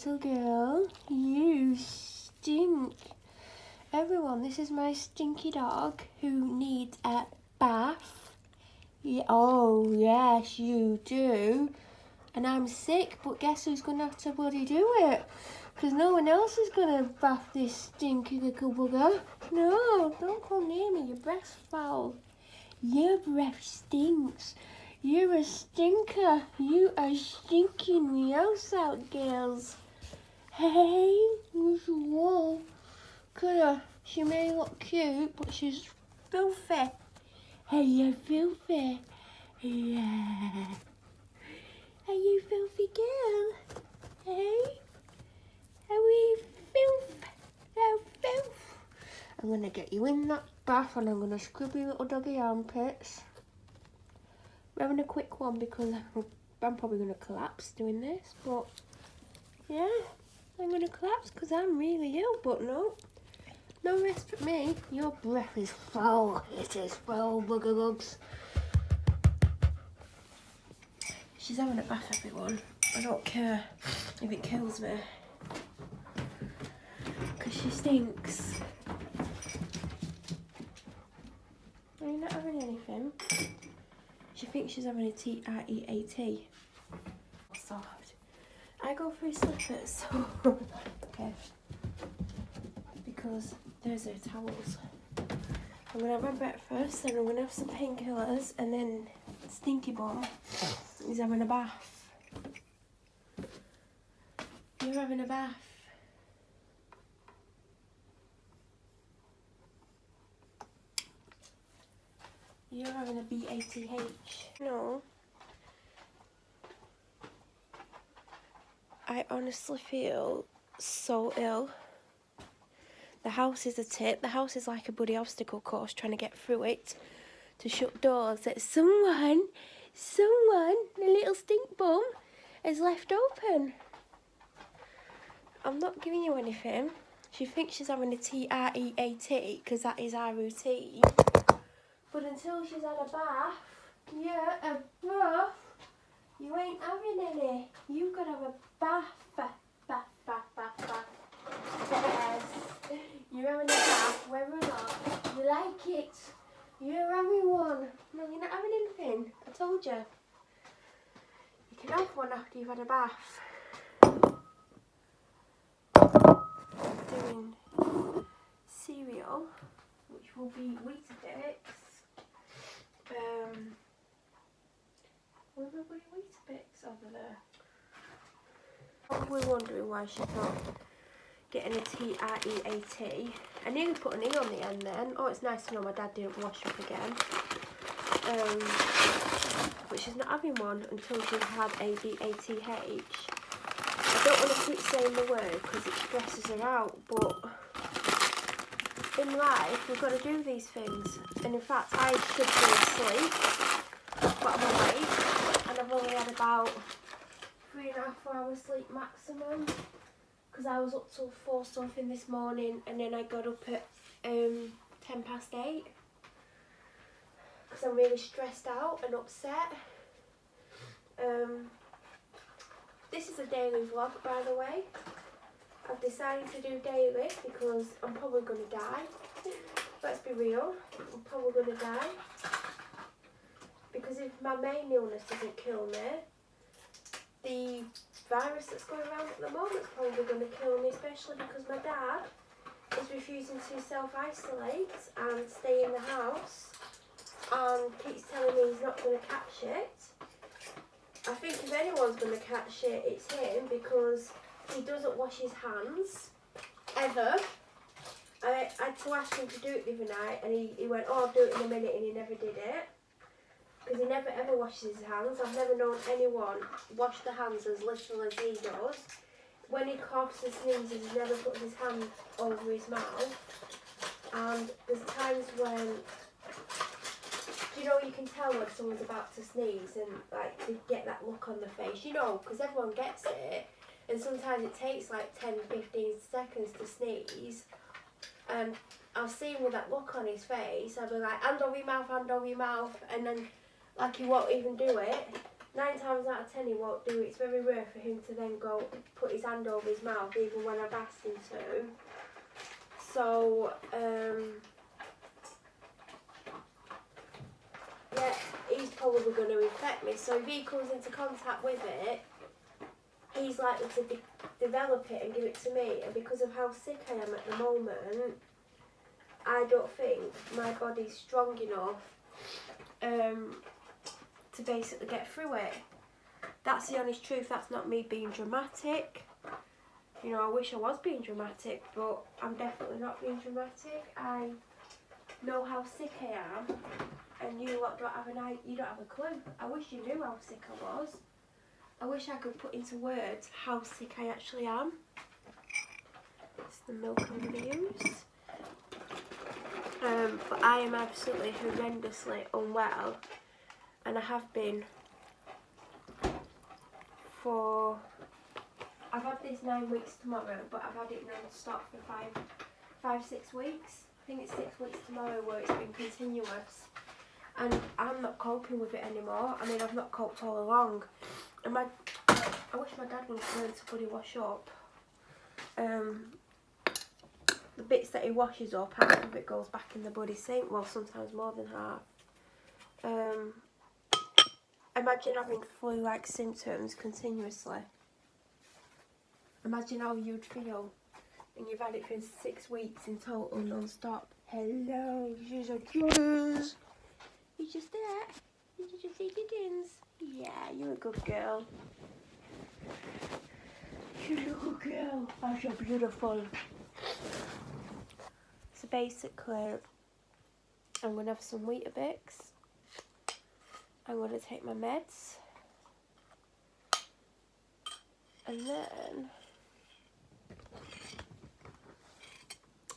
little girl. You stink. Everyone, this is my stinky dog who needs a bath. Yeah, oh, yes, you do. And I'm sick, but guess who's going to have to bloody do it? Because no one else is going to bath this stinky little bugger. No, don't come near me. Your breath's foul. Your breath stinks. You're a stinker. You are stinking me house out, girls. Hey, what's wrong? Colour. She may look cute, but she's filthy. Hey, you're filthy. Yeah. Are you filthy girl? Hey? Are we filth? No filth. I'm going to get you in that bath and I'm going to scrub your little doggy armpits. I'm having a quick one because I'm probably going to collapse doing this, but yeah, I'm going to collapse because I'm really ill, but no rest for me. Your breath is foul. It is foul, bugger bugs. She's having a bath, everyone. I don't care if it kills me because she stinks. Are you not having anything? She thinks she's having a T-R-E-A-T. Soft. I go for his slippers. Okay. Because there's her towels. I'm going to have my breakfast, then I'm going to have some painkillers, and then Stinky Bum is having a bath. You're having a bath. You're having a B-A-T-H. No. I honestly feel so ill. The house is a tip. The house is like a bloody obstacle course trying to get through it to shut doors that someone, a little stink bum, has left open. I'm not giving you anything. She thinks she's having a T-R-E-A-T because that is our routine. But until she's had a bath, a bath, you ain't having any. You've got to have a bath. Yes. You're having a bath, whether or not you like it. You're having one. No, you're not having anything. I told you. You can have one after you've had a bath. Doing cereal, which will be Weetabix. Where are my Weetabix over there? Probably wondering why she's not getting a T-R-E-A-T. I nearly put an E on the end then. Oh, it's nice to know my dad didn't wash up again. But she's not having one until she's had a B-A-T-H. I don't want to keep saying the word because it stresses her out, but in life we've got to do these things. And in fact, I should be asleep, but I'm awake, and I've only had about 3.5 hours sleep maximum. Because I was up till 4 something this morning, and then I got up at 8:10. Because I'm really stressed out and upset. This is a daily vlog, by the way. I've decided to do daily because I'm probably going to die. Let's be real, I'm probably going to die. Because if my main illness doesn't kill me, the virus that's going around at the moment is probably going to kill me, especially because my dad is refusing to self-isolate and stay in the house and keeps telling me he's not going to catch it. I think if anyone's going to catch it, it's him, because he doesn't wash his hands ever. I had to ask him to do it the other night, and he went, oh, I'll do it in a minute, and he never did it. Because he never ever washes his hands. I've never known anyone wash their hands as little as he does. When he coughs and sneezes, he never puts his hand over his mouth. And there's times when, you can tell when someone's about to sneeze and like they get that look on the face, because everyone gets it. And sometimes it takes like 10-15 seconds to sneeze. And I'll see him with that look on his face. I'll be like, hand over your mouth, and then like he won't even do it. 9 times out of 10 he won't do it. It's very rare for him to then go put his hand over his mouth, even when I've asked him to. So, yeah, he's probably going to infect me. So if he comes into contact with it, he's likely to develop it and give it to me. And because of how sick I am at the moment, I don't think my body's strong enough to basically get through it. That's the honest truth. That's not me being dramatic. You know, I wish I was being dramatic, but I'm definitely not being dramatic. I know how sick I am, and you lot don't have you don't have a clue. I wish you knew how sick I was. I wish I could put into words how sick I actually am. It's the milk I'm going to use. But I am absolutely horrendously unwell, and I have been for, I've had this 9 weeks tomorrow, but I've had it non-stop for 6 weeks. I think it's 6 weeks tomorrow where it's been continuous, and I'm not coping with it anymore. I mean, I've not coped all along, and I wish my dad would learn to bloody wash up. The bits that he washes up, half of it goes back in the bloody sink. Well, sometimes more than half. Imagine having flu-like symptoms continuously. Imagine how you'd feel, and you've had it for 6 weeks in total, non-stop. Hello, she's a cuties. You just there? Did you just eat your dins? Yeah, you're a good girl. You're a good girl. Oh, you're beautiful. So basically, I'm going to have some Weetabix. I'm going to take my meds. And then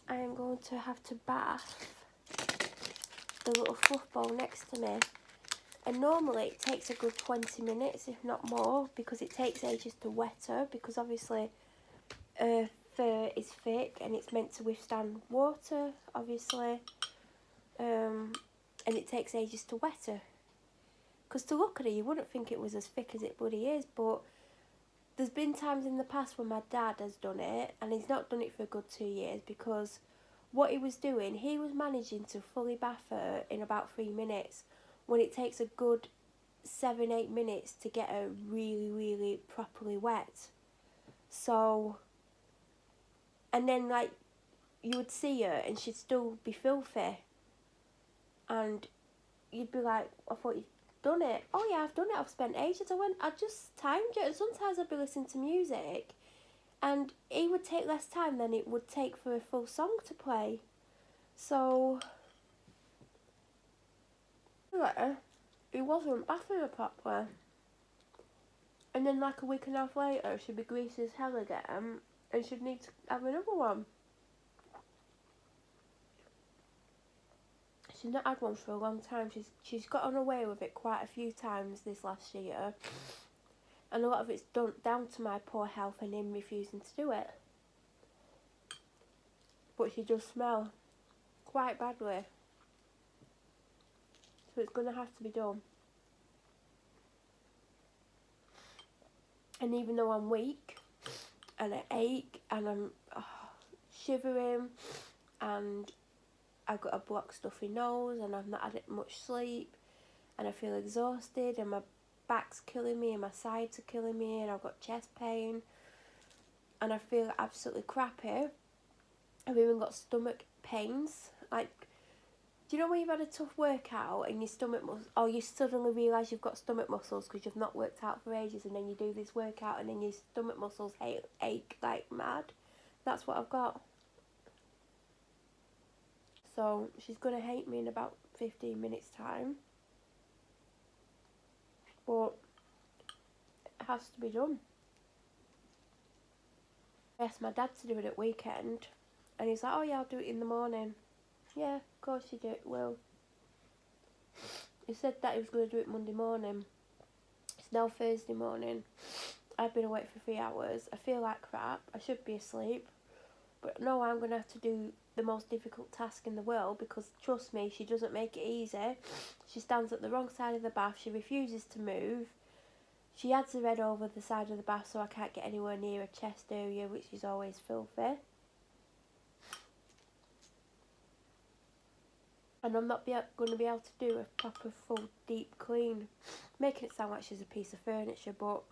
I am going to have to bath the little fluff ball next to me. And normally it takes a good 20 minutes, if not more, because it takes ages to wet her, because obviously fur is thick and it's meant to withstand water, obviously. And it takes ages to wet her. Because to look at her, you wouldn't think it was as thick as it bloody is, but there's been times in the past when my dad has done it, and he's not done it for a good 2 years, because what he was doing, he was managing to fully bath her in about 3 minutes, when it takes a good 7-8 minutes to get her really, really properly wet. So, and then like, you would see her and she'd still be filthy, and you'd be like, I thought you'd done it. Oh yeah, I've done it, I've spent ages. I just timed it, and sometimes I'd be listening to music and it would take less time than it would take for a full song to play. So it wasn't bathing her properly, and then like a week and a half later she'd be greasy as hell again, and she'd need to have another one. She's not had one for a long time. She's gotten away with it quite a few times this last year, and a lot of it's down to my poor health and him refusing to do it. But she does smell quite badly, so it's going to have to be done. And even though I'm weak and I ache and I'm shivering and I've got a blocked stuffy nose and I've not had much sleep and I feel exhausted and my back's killing me and my sides are killing me and I've got chest pain and I feel absolutely crappy. I've even got stomach pains. Like, do you know when you've had a tough workout and your stomach or you suddenly realise you've got stomach muscles because you've not worked out for ages, and then you do this workout and then your stomach muscles ache like mad? That's what I've got. So she's going to hate me in about 15 minutes time, but it has to be done. I asked my dad to do it at weekend and he's like, oh yeah, I'll do it in the morning. Yeah, of course you will. He said that he was going to do it Monday morning. It's now Thursday morning. I've been awake for 3 hours. I feel like crap. I should be asleep. But no, I'm going to have to do the most difficult task in the world, because trust me, she doesn't make it easy. She stands at the wrong side of the bath. She refuses to move. She adds the red over the side of the bath so I can't get anywhere near her chest area, which is always filthy. And I'm not going to be able to do a proper full deep clean, making it sound like she's a piece of furniture, but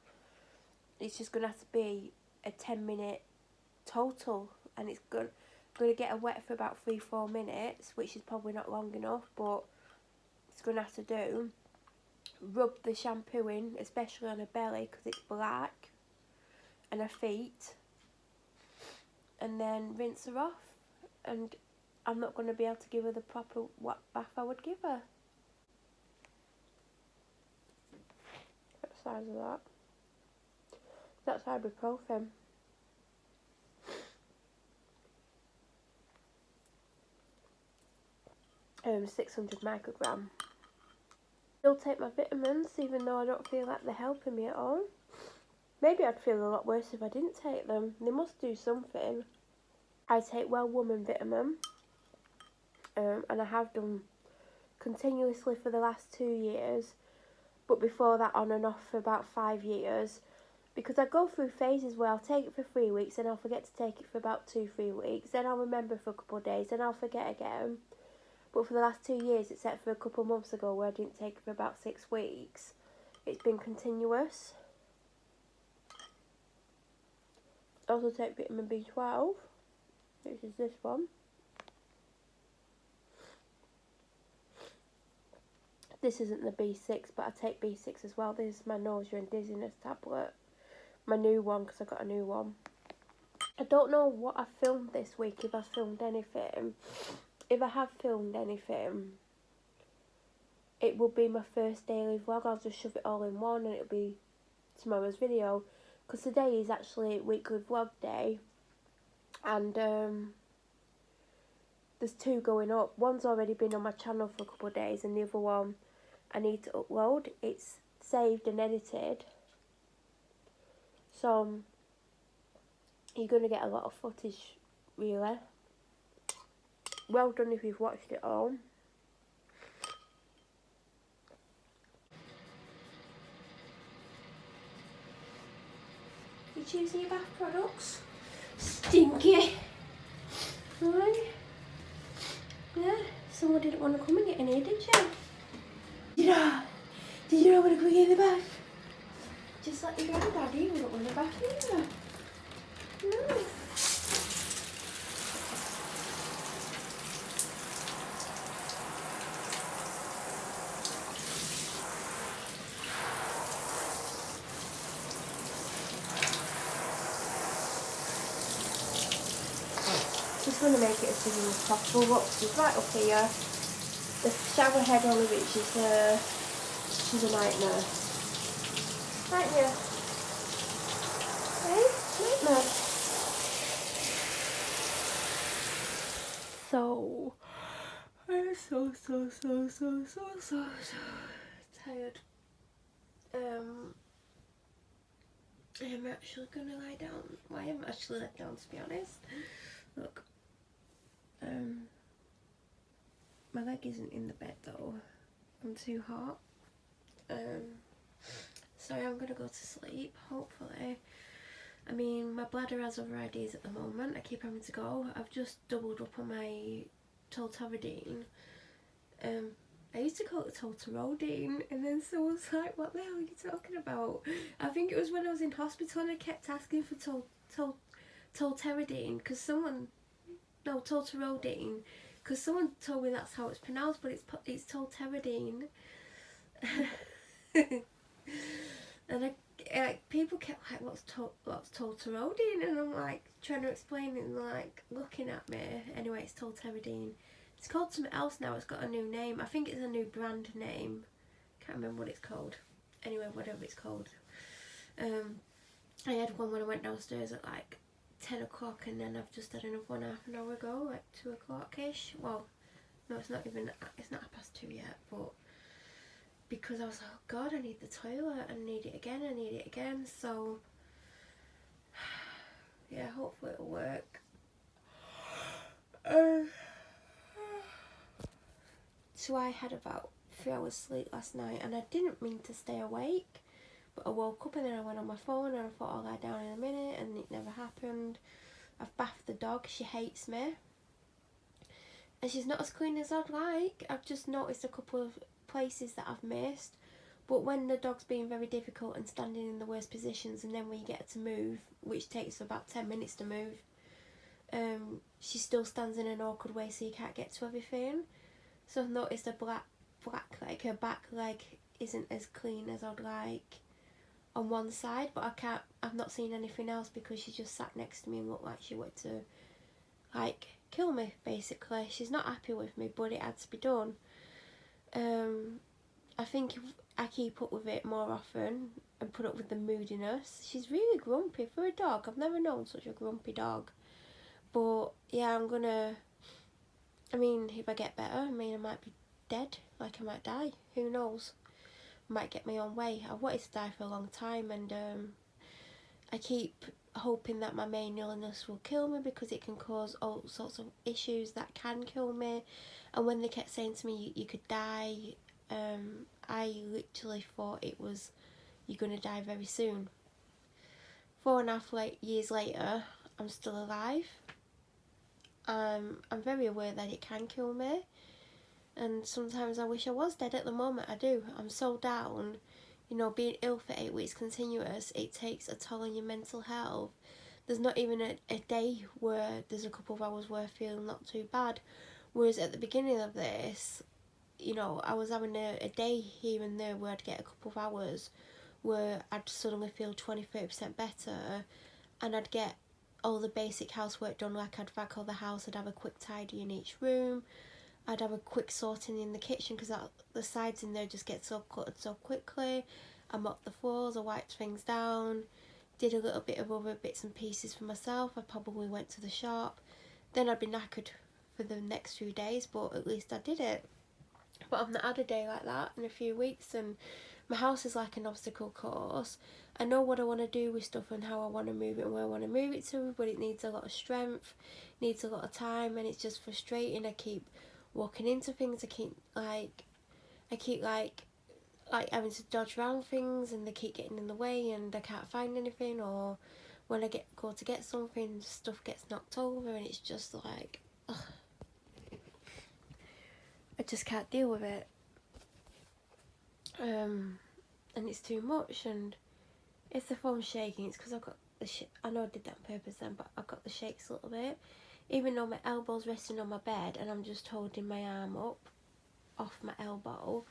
it's just going to have to be a 10-minute total, and it's going to get her wet for about 3-4 minutes, which is probably not long enough, but it's going to have to do. Rub the shampoo in, especially on her belly because it's black, and her feet, and then rinse her off. And I'm not going to be able to give her the proper what bath I would give her. What size is that? That's ibuprofen. 600 microgram. Still take my vitamins even though I don't feel like they're helping me at all. Maybe I'd feel a lot worse if I didn't take them. They must do something. I take Well Woman vitamin, and I have done continuously for the last 2 years, but before that on and off for about 5 years, because I go through phases where I'll take it for 3 weeks and I'll forget to take it for about 2-3 weeks, then I'll remember for a couple of days, then I'll forget again. But for the last 2 years, except for a couple of months ago where I didn't take it for about 6 weeks, it's been continuous. I also take vitamin B12, which is this one. This isn't the B6, but I take B6 as well. This is my nausea and dizziness tablet. My new one, because I got a new one. I don't know what I filmed this week, if I filmed anything. If I have filmed anything, it will be my first daily vlog. I'll just shove it all in one and it'll be tomorrow's video. Because today is actually weekly vlog day. And there's 2 going up. One's already been on my channel for a couple of days and the other one I need to upload. It's saved and edited. So you're going to get a lot of footage, really. Well done if you've watched it all. You choosing your bath products? Stinky. Right? Yeah, someone didn't want to come and get in here, did you? Did you not want to come in the bath? Just like your granddaddy, you wouldn't want a bath either. No. Just want to make it as simple as possible. Look, she's right up here. The shower head only reaches her. She's a nightmare. Right here. Hey, nightmare. So, I'm so tired. I'm actually gonna lie down. Well, I haven't actually laid down, to be honest. Look. My leg isn't in the bed though. I'm too hot. So I'm gonna go to sleep, hopefully. I mean, my bladder has other ideas at the moment. I keep having to go. I've just doubled up on my tolterodine. I used to call it tolterodine, and then someone's like, what the hell are you talking about? I think it was when I was in hospital and I kept asking for tolterodine, because someone, no, tolterodine, because someone told me that's how it's pronounced, but it's tolterodine. And people kept like, what's tolterodine? And I'm like trying to explain it, and like looking at me. Anyway, it's tolterodine. It's called something else now. It's got a new name. I think it's a new brand name. Can't remember what it's called. Anyway, whatever it's called. I had one when I went downstairs at like 10 o'clock, and then I've just had another one half an hour ago, like 2 o'clock-ish. Well, no, it's not 2:30 yet, but because I was like, oh God, I need the toilet, I need it again, so yeah, hopefully it'll work. So I had about 3 hours sleep last night, and I didn't mean to stay awake, But I woke up and then I went on my phone and I thought I'll lie down in a minute, and it never happened. I've bathed the dog. She hates me. And she's not as clean as I'd like. I've just noticed a couple of places that I've missed. But when the dog's being very difficult and standing in the worst positions, and then when you get her to move, which takes about 10 minutes to move, she still stands in an awkward way, so you can't get to everything. So I've noticed her black leg, her back leg isn't as clean as I'd like on one side, but I've not seen anything else because she just sat next to me and looked like she wanted to, like, kill me, basically. She's not happy with me, but it had to be done. I think if I keep up with it more often and put up with the moodiness. She's really grumpy for a dog. I've never known such a grumpy dog. But yeah, I mean, if I get better, I might be dead, like I might die, who knows. I might get my own way. I wanted to die for a long time, and I keep hoping that my main illness will kill me, because it can cause all sorts of issues that can kill me. And when they kept saying to me, you could die, I literally thought it was, you're going to die very soon. 4.5 years later, I'm still alive. I'm very aware that it can kill me, and sometimes I wish I was dead. At the moment I do. I'm so down. You know, being ill for 8 weeks continuous, it takes a toll on your mental health. There's not even a day where there's a couple of hours where I feel not too bad. Whereas at the beginning of this, you know, I was having a day here and there where I'd get a couple of hours where I'd suddenly feel 20-30% better, and I'd get all the basic housework done. Like, I'd vac all the house, I'd have a quick tidy in each room, I'd have a quick sorting in the kitchen, because the sides in there just get so cluttered so quickly. I mopped the floors, I wiped things down, did a little bit of other bits and pieces for myself. I probably went to the shop. Then I'd be knackered for the next few days, but at least I did it. But I've not had a day like that in a few weeks, and my house is like an obstacle course. I know what I want to do with stuff and how I want to move it and where I want to move it to, but it needs a lot of strength, needs a lot of time, and it's just frustrating. I keep walking into things. I keep having to dodge around things, and they keep getting in the way, and I can't find anything. Or when I go to get something, stuff gets knocked over, and it's just like, ugh. I just can't deal with it. And it's too much, and if the phone's shaking, it's because I've got I know I did that on purpose then, but I've got the shakes a little bit. Even though my elbow's resting on my bed and I'm just holding my arm up off my elbow,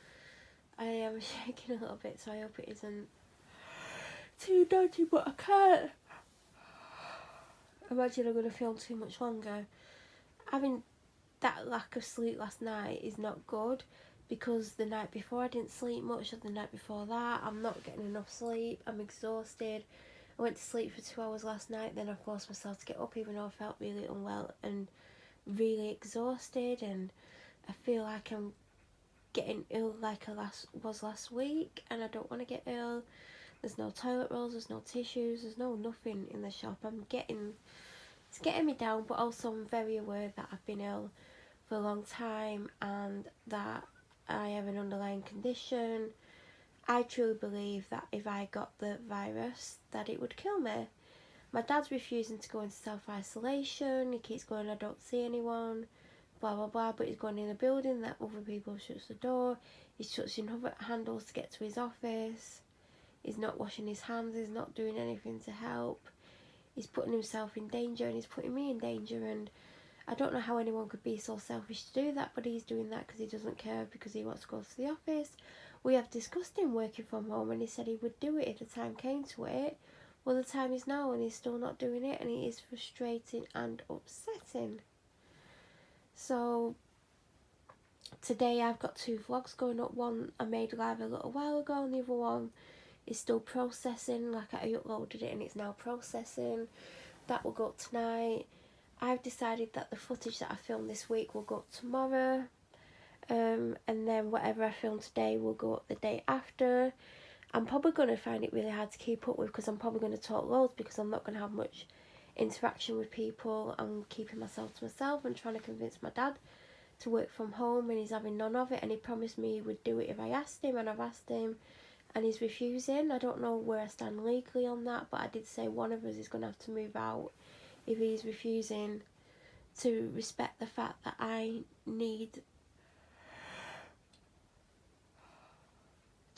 I am shaking a little bit, so I hope it isn't too dodgy, but I can't imagine I'm going to film too much longer. Having that lack of sleep last night is not good, because the night before I didn't sleep much, or the night before that I'm not getting enough sleep. I'm exhausted. I went to sleep for 2 hours last night, then I forced myself to get up even though I felt really unwell and really exhausted, and I feel like I'm getting ill like I was last week, and I don't want to get ill. There's no toilet rolls, there's no tissues, there's nothing in the shop. It's getting me down, but also I'm very aware that I've been ill for a long time and that I have an underlying condition. I truly believe that if I got the virus, that it would kill me. My dad's refusing to go into self-isolation. He keeps going, I don't see anyone, blah blah blah, but he's going in a building that other people shuts the door. He's touching other handles to get to his office. He's not washing his hands, he's not doing anything to help. He's putting himself in danger, and he's putting me in danger, and I don't know how anyone could be so selfish to do that, but he's doing that because he doesn't care, because he wants to go to the office. We have discussed him working from home, and he said he would do it if the time came to it. Well, the time is now, and he's still not doing it, and it is frustrating and upsetting. So today I've got 2 vlogs going up. One I made live a little while ago, and the other one is still processing. Like, I uploaded it and it's now processing. That will go up tonight. I've decided that the footage that I filmed this week will go up tomorrow, and then whatever I film today will go up the day after. I'm probably going to find it really hard to keep up with, because I'm probably going to talk loads, because I'm not going to have much interaction with people. I'm keeping myself to myself and trying to convince my dad to work from home, and he's having none of it, and he promised me he would do it if I asked him, and I've asked him, and he's refusing. I don't know where I stand legally on that, but I did say one of us is going to have to move out if he's refusing to respect the fact that I need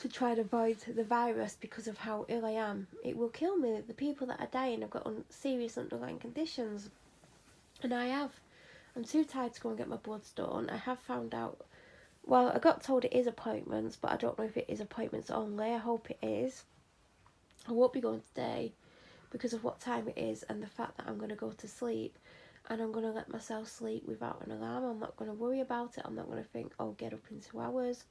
to try and avoid the virus because of how ill I am. It will kill me. The people that are dying have got serious underlying conditions, and I'm too tired to go and get my bloods done. I have found out, well, I got told it is appointments, but I don't know if it is appointments only. I hope it is. I won't be going today because of what time it is and the fact that I'm going to go to sleep, and I'm going to let myself sleep without an alarm. I'm not going to worry about it. I'm not going to think, oh, get up in 2 hours,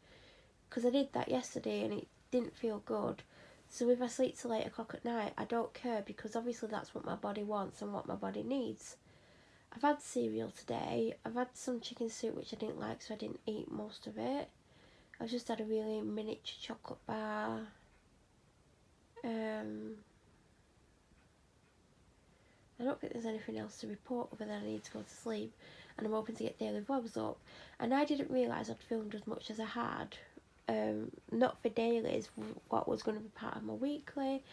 because I did that yesterday and it didn't feel good. So if I sleep till 8 o'clock at night, I don't care, because obviously that's what my body wants and what my body needs. I've had cereal today. I've had some chicken soup which I didn't like, so I didn't eat most of it. I've just had a really miniature chocolate bar. I don't think there's anything else to report other than I need to go to sleep, and I'm hoping to get daily vlogs up. And I didn't realise I'd filmed as much as I had. Not for dailies, what was going to be part of my weekly,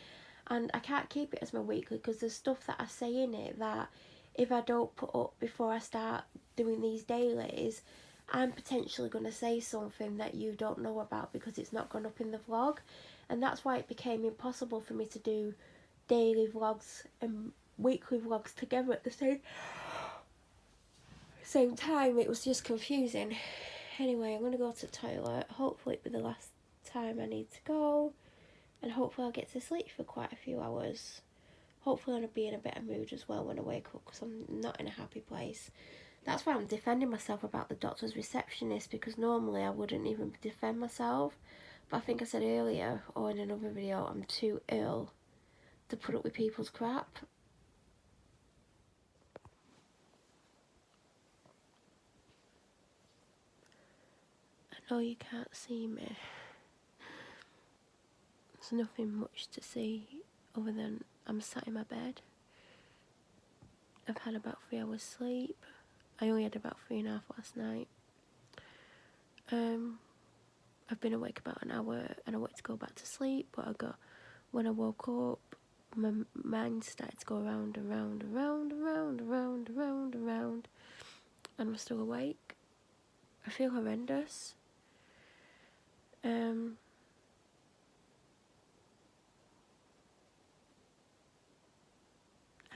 and I can't keep it as my weekly because there's stuff that I say in it that if I don't put up before I start doing these dailies, I'm potentially going to say something that you don't know about because it's not gone up in the vlog. And that's why it became impossible for me to do daily vlogs and weekly vlogs together at the same time. It was just confusing. Anyway, I'm going to go to the toilet. Hopefully it'll be the last time I need to go, and hopefully I'll get to sleep for quite a few hours. Hopefully I'll be in a better mood as well when I wake up, because I'm not in a happy place. That's why I'm defending myself about the doctor's receptionist, because normally I wouldn't even defend myself. But I think I said earlier, or in another video, I'm too ill to put up with people's crap. I know you can't see me. There's nothing much to see other than I'm sat in my bed. I've had about 3 hours sleep. I only had about 3.5 last night. I've been awake about an hour and I wanted to go back to sleep, but when I woke up, my mind started to go around and round and round and round and round and round and round, and I'm still awake. I feel horrendous.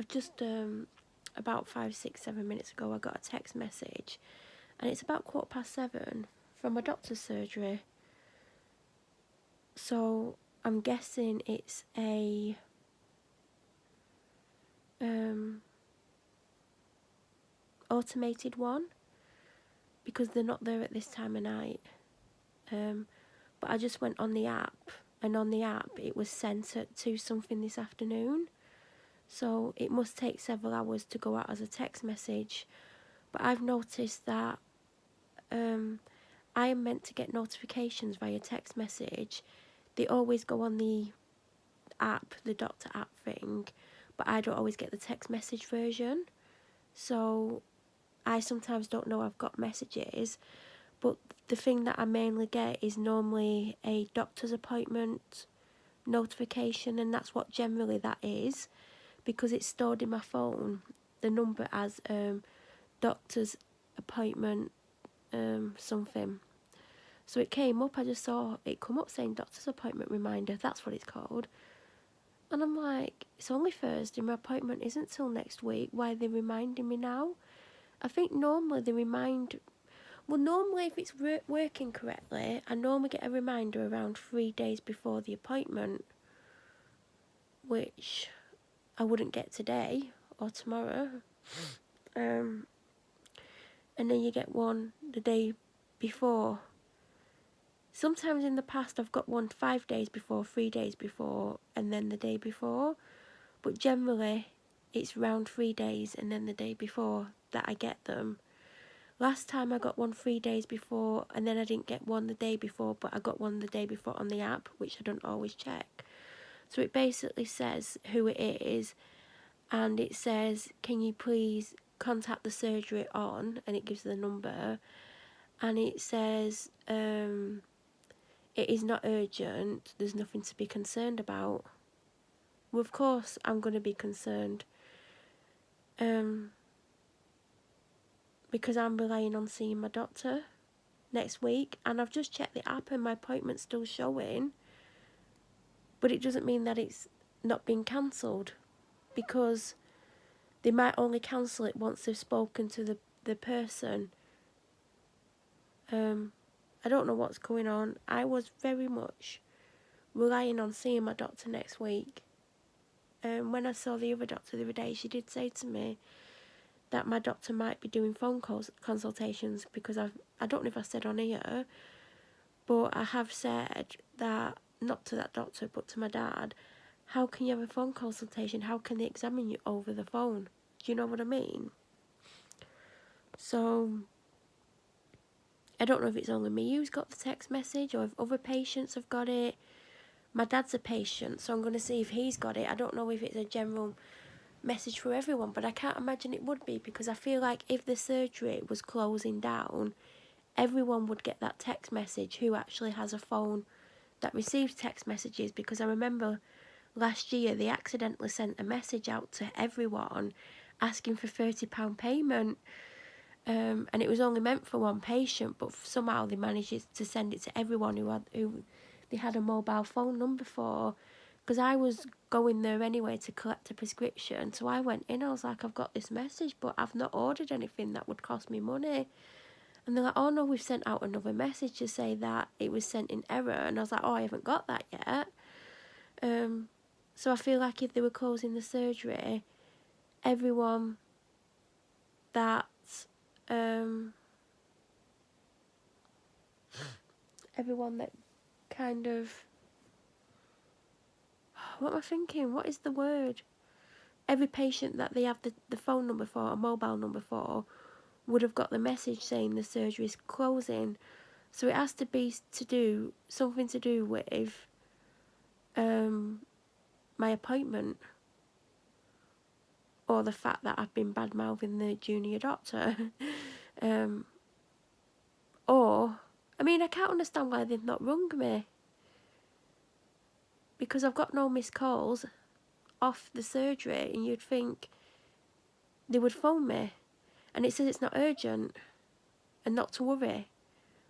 I've just about 5, 6, 7 minutes ago I got a text message, and it's about 7:15 from my doctor's surgery. So I'm guessing it's a automated one, because they're not there at this time of night. But I just went on the app, and on the app it was sent at 2 something this afternoon. So it must take several hours to go out as a text message. But I've noticed that I am meant to get notifications via text message. They always go on the app, the doctor app thing, but I don't always get the text message version. So I sometimes don't know I've got messages, but the thing that I mainly get is normally a doctor's appointment notification, and that's what generally that is, because it's stored in my phone, the number as doctor's appointment something. So it came up, I just saw it come up saying doctor's appointment reminder, that's what it's called. And I'm like, it's only Thursday, my appointment isn't till next week, why are they reminding me now? I think normally they remind, well, normally if it's working correctly, I normally get a reminder around 3 days before the appointment, which I wouldn't get today or tomorrow. And then you get one the day before. Sometimes in the past I've got one 5 days before, 3 days before, and then the day before. But generally it's around 3 days and then the day before that I get them. Last time I got one 3 days before, and then I didn't get one the day before, but I got one the day before on the app, which I don't always check. So it basically says who it is, and it says, can you please contact the surgery on, and it gives the number, and it says it is not urgent, there's nothing to be concerned about. Well, of course I'm going to be concerned. Because I'm relying on seeing my doctor next week, and I've just checked the app and my appointment's still showing, but it doesn't mean that it's not been cancelled, because they might only cancel it once they've spoken to the person. I don't know what's going on. I was very much relying on seeing my doctor next week. When I saw the other doctor the other day, she did say to me that my doctor might be doing phone consultations, because I don't know if I said on here, but I have said that, not to that doctor, but to my dad, how can you have a phone consultation? How can they examine you over the phone? Do you know what I mean? So, I don't know if it's only me who's got the text message, or if other patients have got it. My dad's a patient, so I'm going to see if he's got it. I don't know if it's a general message for everyone, but I can't imagine it would be, because I feel like if the surgery was closing down, everyone would get that text message who actually has a phone that receives text messages. Because I remember last year they accidentally sent a message out to everyone asking for £30 payment, and it was only meant for one patient, but somehow they managed to send it to everyone who they had a mobile phone number for. Because I was going there anyway to collect a prescription, so I went in, I was like, I've got this message, but I've not ordered anything that would cost me money. And they're like, oh no, we've sent out another message to say that it was sent in error. And I was like, oh, I haven't got that yet. So I feel like if they were closing the surgery, everyone that kind of, what am I thinking? What is the word? Every patient that they have the phone number for, a mobile number for, would have got the message saying the surgery is closing. So it has to be something to do with my appointment, or the fact that I've been bad-mouthing the junior doctor. Or, I mean, I can't understand why they've not rung me, because I've got no missed calls off the surgery, and you'd think they would phone me. And it says it's not urgent and not to worry.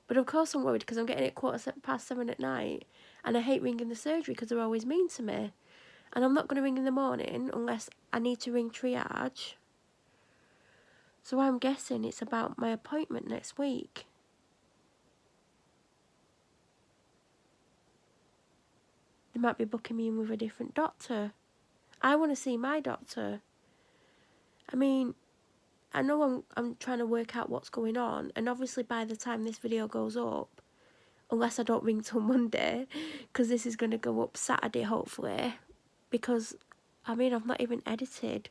But of course I'm worried, because I'm getting it 7:15 at night, and I hate ringing the surgery because they're always mean to me. And I'm not going to ring in the morning unless I need to ring triage. So I'm guessing it's about my appointment next week. They might be booking me in with a different doctor. I want to see my doctor. I mean, I know I'm trying to work out what's going on, and obviously by the time this video goes up, unless I don't ring till Monday, because this is going to go up Saturday hopefully, because I mean, I've not even edited.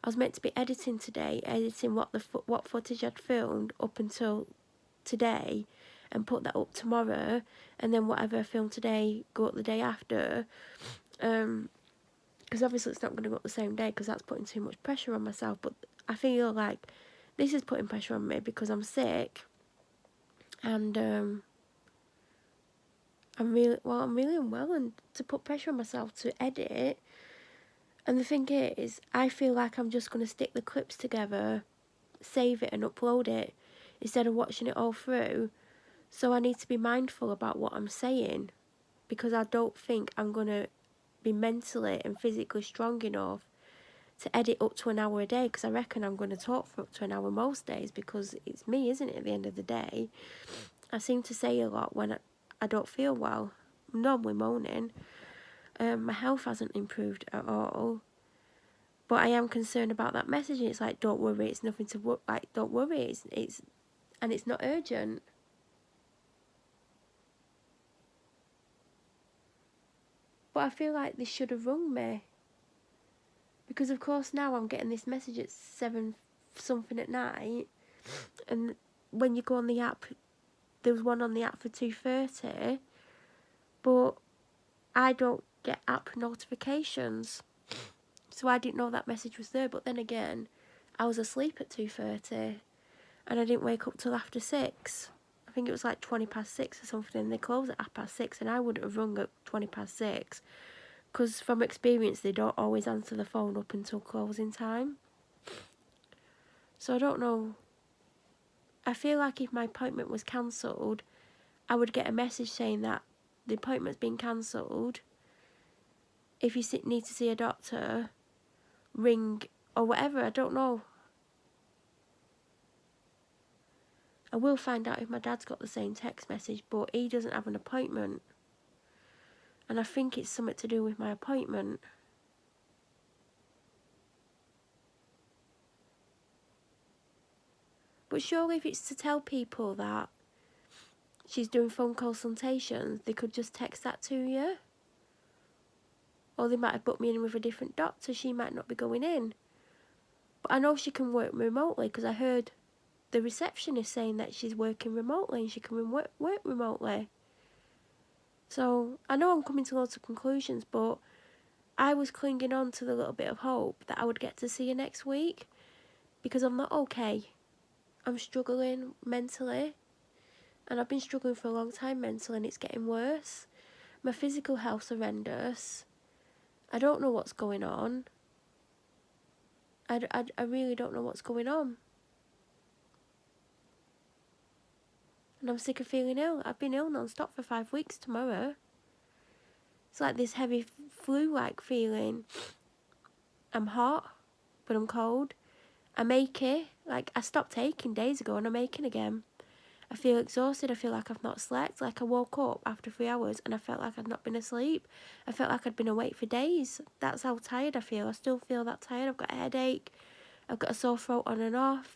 I was meant to be editing today, editing what footage I'd filmed up until today, and put that up tomorrow, and then whatever I film today, go up the day after. Because obviously it's not going to go up the same day, because that's putting too much pressure on myself. But I feel like this is putting pressure on me because I'm sick, and I'm really unwell, and to put pressure on myself to edit. And the thing is, I feel like I'm just going to stick the clips together, save it and upload it, instead of watching it all through. So I need to be mindful about what I'm saying, because I don't think I'm going to be mentally and physically strong enough to edit up to an hour a day, because I reckon I'm going to talk for up to an hour most days, because it's me, isn't it, at the end of the day. I seem to say a lot when I don't feel well. I'm normally moaning. My health hasn't improved at all. But I am concerned about that message, and it's like, don't worry, it's nothing to don't worry, and it's not urgent. But I feel like they should have rung me, because of course now I'm getting this message at 7 something at night, and when you go on the app, there was one on the app for 2:30, but I don't get app notifications, so I didn't know that message was there. But then again, I was asleep at 2:30, and I didn't wake up till after 6. I think it was like 6:20 or something, and they close at 6:30, and I wouldn't have rung at 6:20, because from experience they don't always answer the phone up until closing time. So I don't know. I feel like if my appointment was cancelled, I would get a message saying that the appointment's been cancelled. If you need to see a doctor, ring or whatever, I don't know. I will find out if my dad's got the same text message, but he doesn't have an appointment. And I think it's something to do with my appointment. But surely if it's to tell people that she's doing phone consultations, they could just text that to you. Or they might have booked me in with a different doctor. She might not be going in. But I know she can work remotely, because I heard the receptionist saying that she's working remotely and she can work remotely. So I know I'm coming to lots of conclusions, but I was clinging on to the little bit of hope that I would get to see her next week, because I'm not okay. I'm struggling mentally, and I've been struggling for a long time mentally, and it's getting worse. My physical health's horrendous. I don't know what's going on. I really don't know what's going on. And I'm sick of feeling ill. I've been ill non-stop for 5 weeks tomorrow. It's like this heavy flu-like feeling. I'm hot, but I'm cold. I'm achy. Like, I stopped aching days ago and I'm aching again. I feel exhausted. I feel like I've not slept. Like, I woke up after 3 hours and I felt like I'd not been asleep. I felt like I'd been awake for days. That's how tired I feel. I still feel that tired. I've got a headache. I've got a sore throat on and off.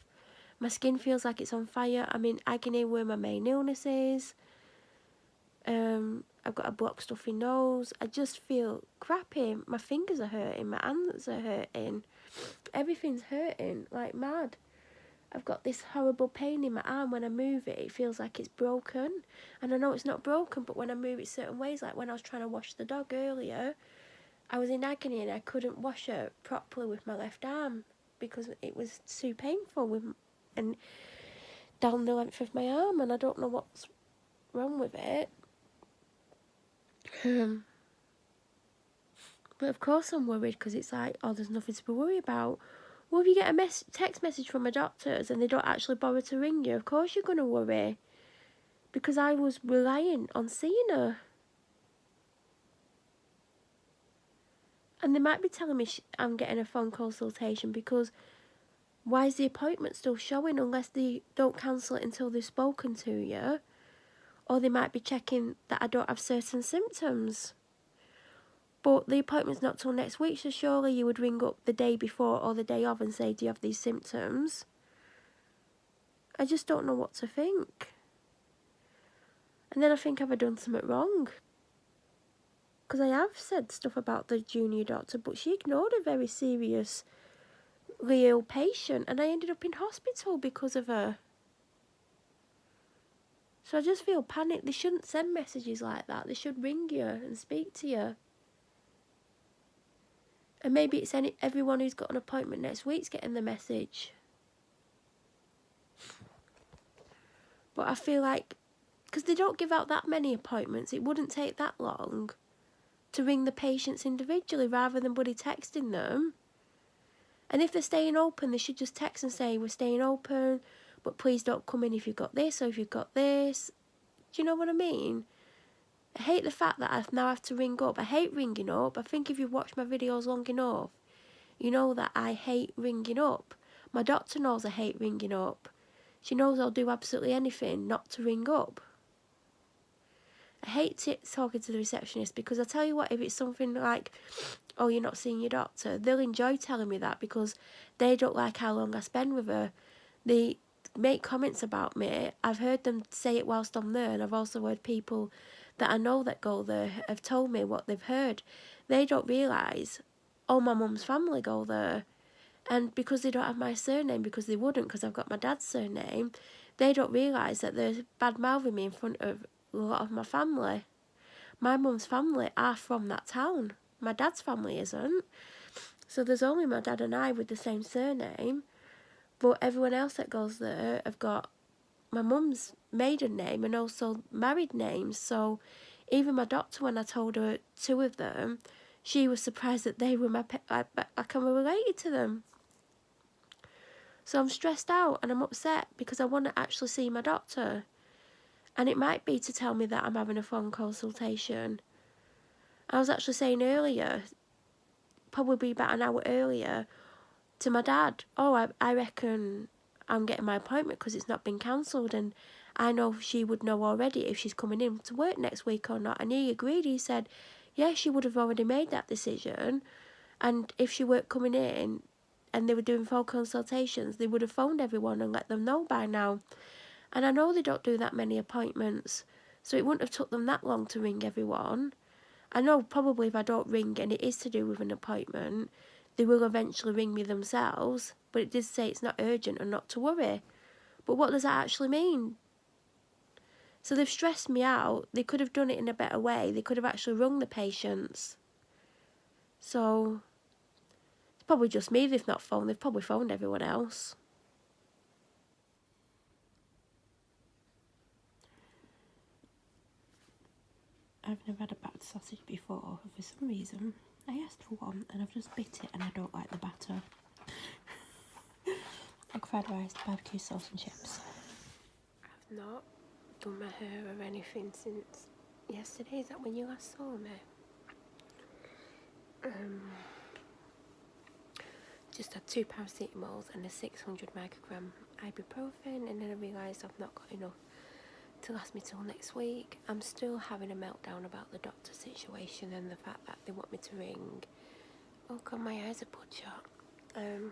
My skin feels like it's on fire. I'm in agony where my main illness is. I've got a blocked stuffy nose. I just feel crappy. My fingers are hurting. My hands are hurting. Everything's hurting like mad. I've got this horrible pain in my arm. When I move it, it feels like it's broken. And I know it's not broken, but when I move it certain ways, like when I was trying to wash the dog earlier, I was in agony and I couldn't wash her properly with my left arm because it was too painful and down the length of my arm, and I don't know what's wrong with it. But of course I'm worried, because it's like, oh, there's nothing to be worried about. Well, if you get a text message from a doctor's and they don't actually bother to ring you, of course you're going to worry. Because I was relying on seeing her. And they might be telling me I'm getting a phone consultation, because why is the appointment still showing unless they don't cancel it until they've spoken to you? Or they might be checking that I don't have certain symptoms. But the appointment's not till next week, so surely you would ring up the day before or the day of and say, do you have these symptoms? I just don't know what to think. And then I think, have I done something wrong? Because I have said stuff about the junior doctor, but she ignored a very seriously ill patient, and I ended up in hospital because of her. So I just feel panicked. They shouldn't send messages like that. They should ring you and speak to you. And maybe it's everyone who's got an appointment next week's getting the message. But I feel like, because they don't give out that many appointments, it wouldn't take that long to ring the patients individually rather than buddy texting them. And if they're staying open, they should just text and say, we're staying open, but please don't come in if you've got this or if you've got this. Do you know what I mean? I hate the fact that I now have to ring up. I hate ringing up. I think if you've watched my videos long enough, you know that I hate ringing up. My doctor knows I hate ringing up. She knows I'll do absolutely anything not to ring up. I hate talking to the receptionist, because I tell you what, if it's something like, oh, you're not seeing your doctor, they'll enjoy telling me that, because they don't like how long I spend with her. They make comments about me. I've heard them say it whilst I'm there, and I've also heard people that I know that go there have told me what they've heard. They don't realise, oh, my mum's family go there. And because they don't have my surname, because they wouldn't, because I've got my dad's surname, they don't realise that they're bad-mouthing me in front of a lot of my family. My mum's family are from that town. My dad's family isn't. So there's only my dad and I with the same surname. But everyone else that goes there have got my mum's maiden name and also married names. So even my doctor, when I told her 2 of them, she was surprised that they were I can relate to them. So I'm stressed out and I'm upset because I want to actually see my doctor. And it might be to tell me that I'm having a phone consultation. I was actually saying earlier, probably about an hour earlier, to my dad, oh, I reckon I'm getting my appointment because it's not been cancelled, and I know she would know already if she's coming in to work next week or not. And he agreed. He said, yeah, she would have already made that decision, and if she weren't coming in and they were doing phone consultations, they would have phoned everyone and let them know by now. And I know they don't do that many appointments, so it wouldn't have took them that long to ring everyone. I know probably if I don't ring and it is to do with an appointment, they will eventually ring me themselves, but it did say it's not urgent and not to worry. But what does that actually mean? So they've stressed me out. They could have done it in a better way. They could have actually rung the patients. So it's probably just me they've not phoned. They've probably phoned everyone else. I've never had a battered sausage before. For some reason, I asked for one and I've just bit it and I don't like the batter. Egg fried rice, barbecue sauce and chips. I've not done my hair or anything since yesterday. Is that when you last saw me? Just had 2 paracetamols and a 600 microgram ibuprofen, and then I realised I've not got enough to last me till next week. I'm still having a meltdown about the doctor situation and the fact that they want me to ring. Oh god, my eyes are bloodshot. It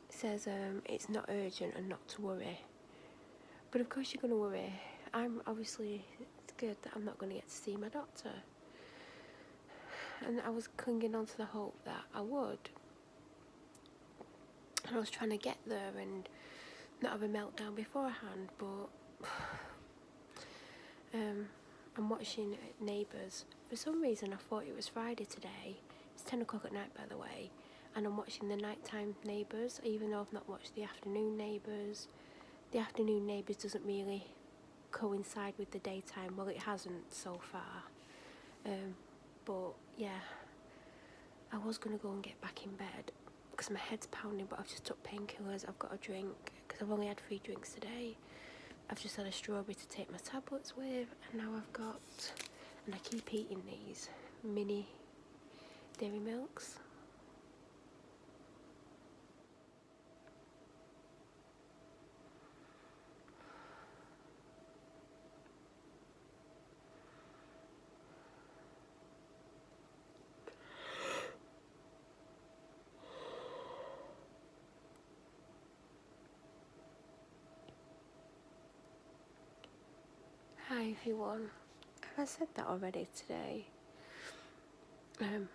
says it's not urgent and not to worry. But of course you're going to worry. I'm obviously scared that I'm not going to get to see my doctor. And I was clinging on to the hope that I would. And I was trying to get there and not have a meltdown beforehand, but I'm watching Neighbours. For some reason I thought it was Friday today. It's 10 o'clock at night, by the way, and I'm watching the nighttime Neighbours, even though I've not watched the afternoon Neighbours. The afternoon Neighbours doesn't really coincide with the daytime. Well, it hasn't so far. But yeah, I was going to go and get back in bed because my head's pounding, but I've just took painkillers. I've got a drink because I've only had 3 drinks today. I've just had a strawberry to take my tablets with, and now I've got, and I keep eating these mini dairy milks. Hi everyone. Have I said that already today?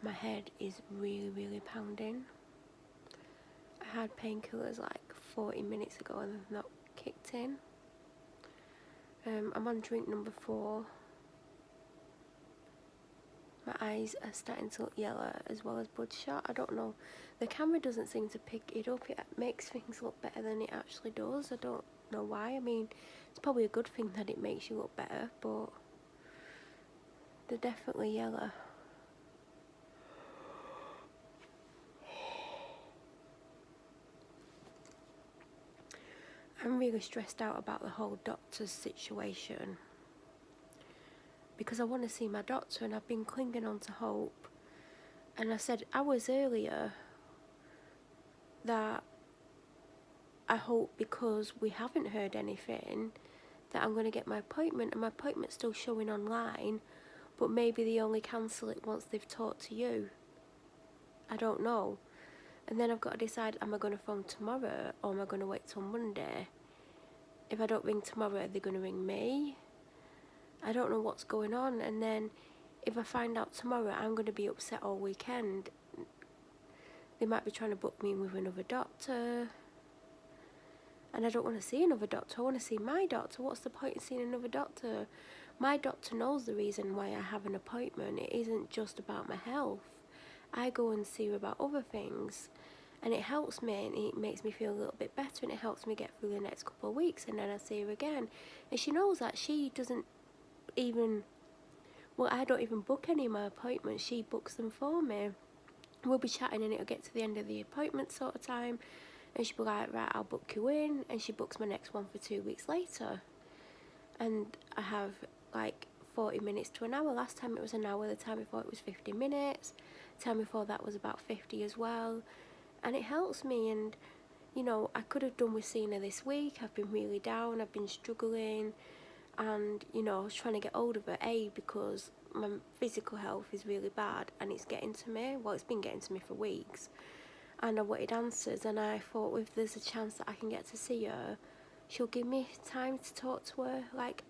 My head is really pounding. I had painkillers like 40 minutes ago and they've not kicked in. I'm on drink number 4. My eyes are starting to look yellow as well as bloodshot. I don't know. The camera doesn't seem to pick it up. It makes things look better than it actually does. I don't know why. I mean, it's probably a good thing that it makes you look better, but they're definitely yellow. I'm really stressed out about the whole doctor's situation because I want to see my doctor and I've been clinging on to hope. And I said hours earlier that I hope, because we haven't heard anything, that I'm going to get my appointment, and my appointment's still showing online, but maybe they only cancel it once they've talked to you. I don't know. And then I've got to decide, am I going to phone tomorrow or am I going to wait till Monday? If I don't ring tomorrow, are they going to ring me? I don't know what's going on. And then if I find out tomorrow, I'm going to be upset all weekend. They might be trying to book me in with another doctor. And I don't want to see another doctor. I want to see my doctor. What's the point in seeing another doctor? My doctor knows the reason why I have an appointment. It isn't just about my health. I go and see her about other things. and it helps me, and it makes me feel a little bit better, and it helps me get through the next couple of weeks. And then I see her again, and she knows that she doesn't even, well, I don't even book any of my appointments, she books them for me. We'll be chatting and it'll get to the end of the appointment sort of time, and she'll be like, right, I'll book you in, and she books my next one for 2 weeks later. And I have like 40 minutes to an hour. Last time it was an hour, the time before it was 50 minutes, the time before that was about 50 as well. And it helps me. And you know, I could have done with seeing her this week. I've been really down, I've been struggling, and you know, I was trying to get hold of her, because my physical health is really bad and it's getting to me. Well, it's been getting to me for weeks, and I wanted answers, and I thought if there's a chance that I can get to see her, she'll give me time to talk to her. Like,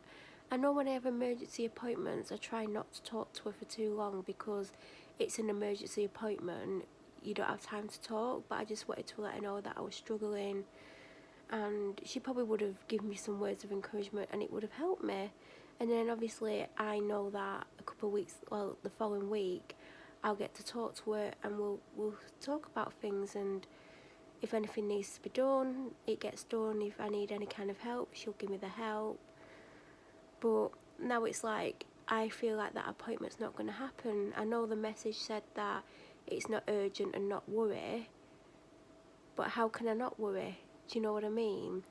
I know when I have emergency appointments, I try not to talk to her for too long, because it's an emergency appointment, you don't have time to talk. But I just wanted to let her know that I was struggling, and she probably would have given me some words of encouragement, and it would have helped me. And then obviously I know that a couple of weeks, well, the following week, I'll get to talk to her, and we'll talk about things, and if anything needs to be done, it gets done. If I need any kind of help, she'll give me the help. But now it's like, I feel like that appointment's not going to happen. I know the message said that it's not urgent and not worry, but how can I not worry? Do you know what I mean?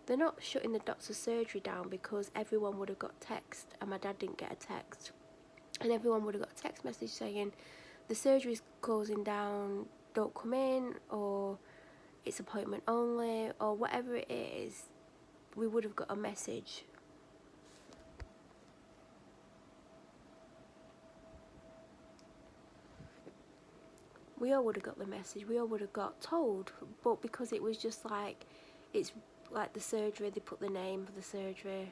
They're not shutting the doctor's surgery down, because everyone would have got text, and my dad didn't get a text, and everyone would have got a text message saying the surgery's closing down, don't come in, or it's appointment only, or whatever it is. We would have got a message. We all would have got the message, we all would have got told. But because it was just like, it's like the surgery, they put the name of the surgery.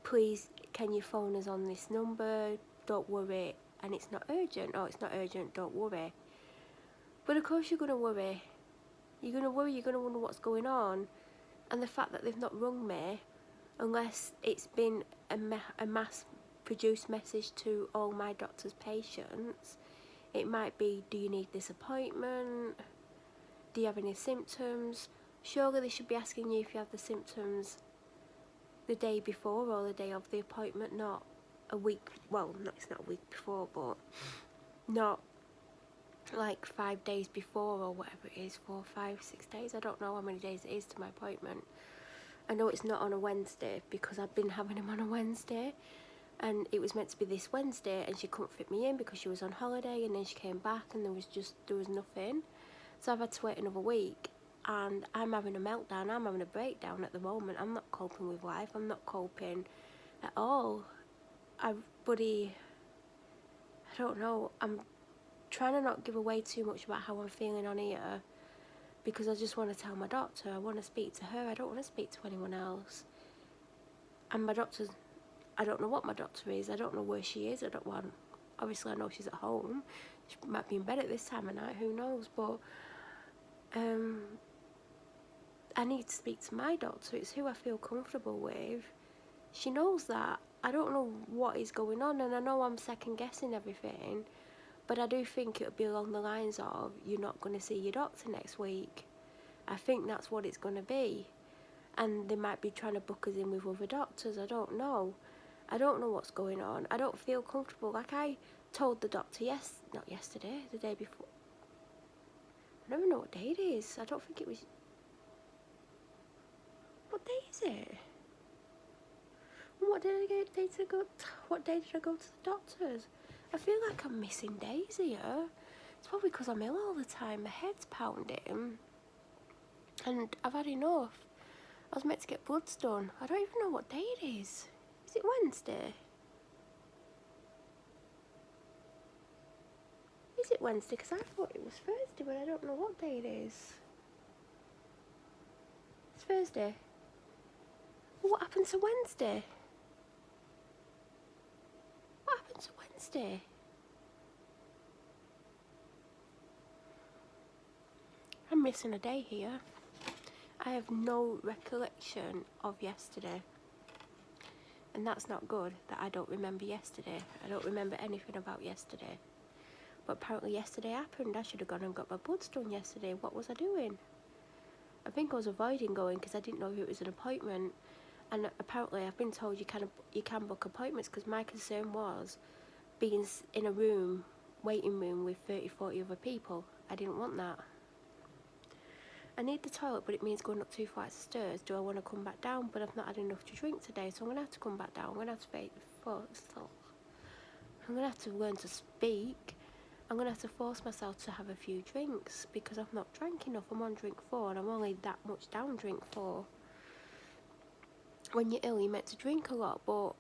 Please, can you phone us on this number? Don't worry. And it's not urgent. Oh, it's not urgent, don't worry. But of course you're going to worry. You're going to worry, you're going to wonder what's going on. And the fact that they've not rung me, unless it's been a mass-produced message to all my doctor's patients, it might be, do you need this appointment? Do you have any symptoms? Surely they should be asking you if you have the symptoms the day before or the day of the appointment, not a week, well, no, it's not a week before, but not like 5 days before, or whatever it is, 4, 5, 6 days. I don't know how many days it is to my appointment. I know it's not on a Wednesday, because I've been having them on a Wednesday, and it was meant to be this Wednesday, and she couldn't fit me in because she was on holiday, and then she came back and there was nothing. So I've had to wait another week, and I'm having a meltdown, I'm having a breakdown at the moment. I'm not coping with life, I'm not coping at all. I don't know, I'm trying to not give away too much about how I'm feeling on here, because I just want to tell my doctor, I want to speak to her, I don't want to speak to anyone else. And my doctor's, I don't know what my doctor is, I don't know where she is, obviously I know she's at home, she might be in bed at this time of night, who knows, but I need to speak to my doctor, it's who I feel comfortable with. She knows that. I don't know what is going on, and I know I'm second guessing everything, but I do think it'll be along the lines of, you're not going to see your doctor next week. I think that's what it's going to be. And they might be trying to book us in with other doctors, I don't know. I don't know what's going on. I don't feel comfortable. Like I told the doctor, not yesterday, the day before. I don't even know what day it is. I don't think it was... What day is it? What day did I go to the doctors? I feel like I'm missing days here. It's probably because I'm ill all the time. My head's pounding. And I've had enough. I was meant to get bloods done. I don't even know what day it is. Is it Wednesday? Is it Wednesday? Because I thought it was Thursday, but I don't know what day it is. It's Thursday. Well, what happened to Wednesday? What happened to Wednesday? I'm missing a day here. I have no recollection of yesterday. And that's not good, that I don't remember yesterday. I don't remember anything about yesterday. But apparently yesterday happened. I should have gone and got my bloods done yesterday. What was I doing? I think I was avoiding going because I didn't know if it was an appointment. And apparently I've been told you can book appointments, because my concern was being in a waiting room with 30-40 other people. I didn't want that. I need the toilet, but it means going up 2 flights of stairs. Do I want to come back down? But I've not had enough to drink today, so I'm going to have to come back down. I'm going to have to learn to speak. I'm going to have to force myself to have a few drinks, because I've not drank enough. I'm on drink 4 and I'm only that much down drink 4. When you're ill, you're meant to drink a lot, but